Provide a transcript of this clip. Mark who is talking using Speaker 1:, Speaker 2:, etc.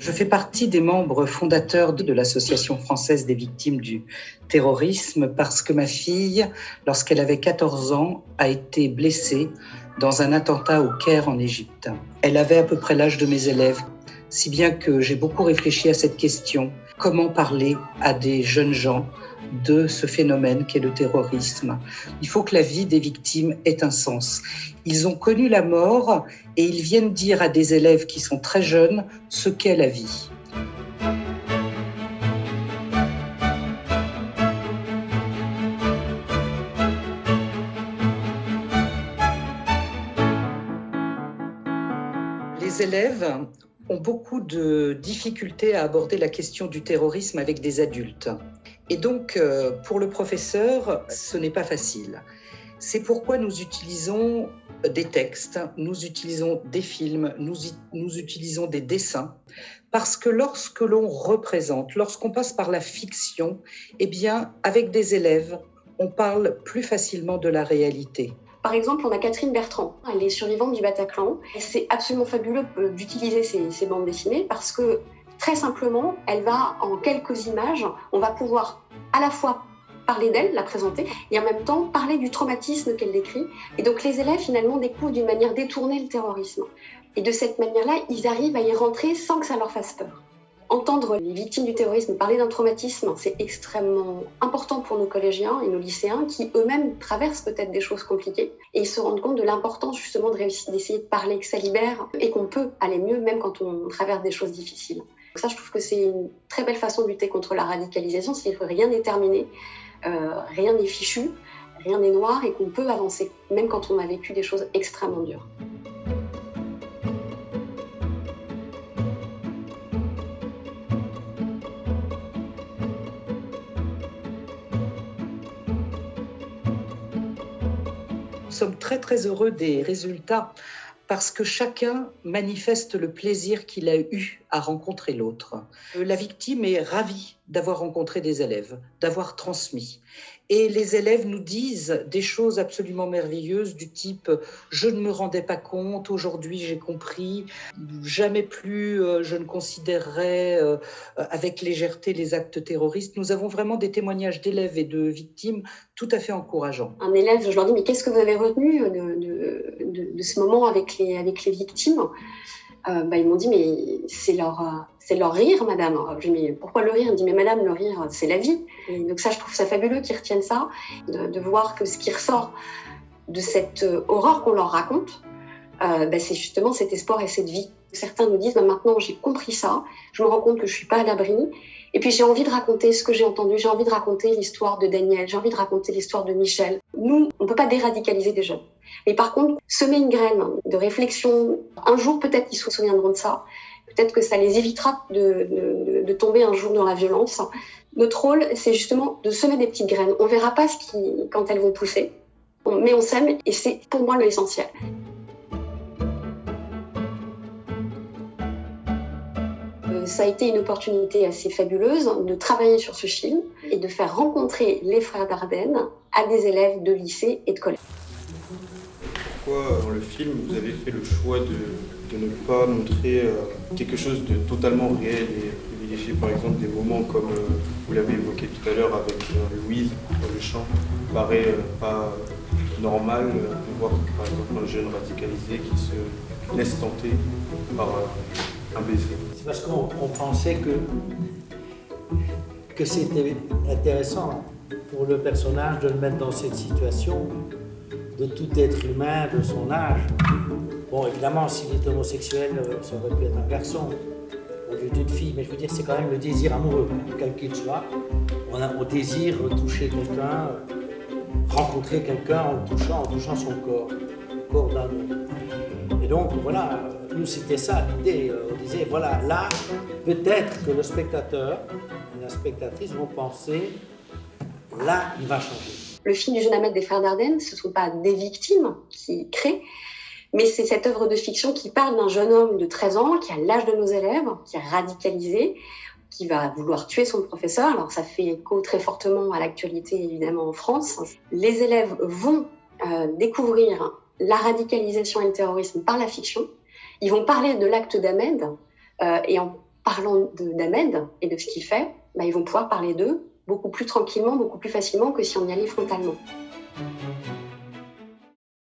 Speaker 1: Je fais partie des membres fondateurs de l'Association française des victimes du terrorisme parce que ma fille, lorsqu'elle avait 14 ans, a été blessée dans un attentat au Caire en Égypte. Elle avait à peu près l'âge de mes élèves, si bien que j'ai beaucoup réfléchi à cette question. Comment parler à des jeunes gens de ce phénomène qu'est le terrorisme? Il faut que la vie des victimes ait un sens. Ils ont connu la mort et ils viennent dire à des élèves qui sont très jeunes ce qu'est la vie. Les élèves ont beaucoup de difficultés à aborder la question du terrorisme avec des adultes. Et donc, pour le professeur, ce n'est pas facile. C'est pourquoi nous utilisons des textes, nous utilisons des films, nous utilisons des dessins, parce que lorsque l'on représente, lorsqu'on passe par la fiction, eh bien, avec des élèves, on parle plus facilement de la réalité.
Speaker 2: Par exemple, on a Catherine Bertrand, elle est survivante du Bataclan. C'est absolument fabuleux d'utiliser ces bandes dessinées parce que, très simplement, elle va, en quelques images, on va pouvoir à la fois parler d'elle, la présenter, et en même temps parler du traumatisme qu'elle décrit. Et donc les élèves, finalement, découvrent d'une manière détournée le terrorisme. Et de cette manière-là, ils arrivent à y rentrer sans que ça leur fasse peur. Entendre les victimes du terrorisme parler d'un traumatisme, c'est extrêmement important pour nos collégiens et nos lycéens qui eux-mêmes traversent peut-être des choses compliquées et ils se rendent compte de l'importance justement d'essayer de parler, que ça libère et qu'on peut aller mieux même quand on traverse des choses difficiles. Donc ça, je trouve que c'est une très belle façon de lutter contre la radicalisation, c'est que rien n'est terminé, rien n'est fichu, rien n'est noir et qu'on peut avancer même quand on a vécu des choses extrêmement dures.
Speaker 1: Nous sommes très très heureux des résultats parce que chacun manifeste le plaisir qu'il a eu à rencontrer l'autre. La victime est ravie d'avoir rencontré des élèves, d'avoir transmis. Et les élèves nous disent des choses absolument merveilleuses du type « je ne me rendais pas compte, aujourd'hui j'ai compris, jamais plus je ne considérerai avec légèreté les actes terroristes ». Nous avons vraiment des témoignages d'élèves et de victimes tout à fait encourageants.
Speaker 2: Un élève, je leur dis « mais qu'est-ce que vous avez retenu de ce moment avec les victimes ?» Ils m'ont dit « mais c'est leur rire, madame ». Je dis « mais pourquoi le rire ?» Elle me dit « mais madame, le rire, c'est la vie ». Et donc ça, je trouve ça fabuleux qu'ils retiennent ça, de voir que ce qui ressort de cette horreur qu'on leur raconte, c'est justement cet espoir et cette vie. Certains nous disent maintenant j'ai compris ça, je me rends compte que je suis pas à l'abri, et puis j'ai envie de raconter ce que j'ai entendu, j'ai envie de raconter l'histoire de Daniel, j'ai envie de raconter l'histoire de Michel. Nous, on peut pas déradicaliser des jeunes. Mais par contre, semer une graine de réflexion, un jour peut-être ils se souviendront de ça, peut-être que ça les évitera de tomber un jour dans la violence. Notre rôle, c'est justement de semer des petites graines. On verra pas quand elles vont pousser, mais on sème et c'est pour moi l'essentiel. Ça a été une opportunité assez fabuleuse de travailler sur ce film et de faire rencontrer les frères Dardenne à des élèves de lycée et de collège.
Speaker 3: Pourquoi dans le film vous avez fait le choix de ne pas montrer quelque chose de totalement réel et privilégier par exemple des moments comme vous l'avez évoqué tout à l'heure avec Louise dans le chant, paraît pas normal de voir par exemple un jeune radicalisé qui se laisse tenter par un baiser.
Speaker 4: C'est parce qu'on pensait que c'était intéressant pour le personnage de le mettre dans cette situation de tout être humain de son âge. Bon, évidemment, s'il est homosexuel, ça aurait pu être un garçon au lieu d'une fille, mais je veux dire, c'est quand même le désir amoureux, quel qu'il soit. On désire toucher quelqu'un, rencontrer quelqu'un en touchant son corps, le corps d'un autre. Et donc, voilà, nous, c'était ça l'idée. On disait, voilà, là, peut-être que le spectateur et la spectatrice vont penser, là, il va changer.
Speaker 2: Le film du jeune Ahmed des frères Dardenne, ce ne sont pas des victimes qui créent, mais c'est cette œuvre de fiction qui parle d'un jeune homme de 13 ans qui a l'âge de nos élèves, qui est radicalisé, qui va vouloir tuer son professeur. Alors ça fait écho très fortement à l'actualité évidemment en France. Les élèves vont découvrir la radicalisation et le terrorisme par la fiction. Ils vont parler de l'acte d'Ahmed et en parlant d'Ahmed et de ce qu'il fait, ils vont pouvoir parler d'eux beaucoup plus tranquillement, beaucoup plus facilement que si on y allait frontalement.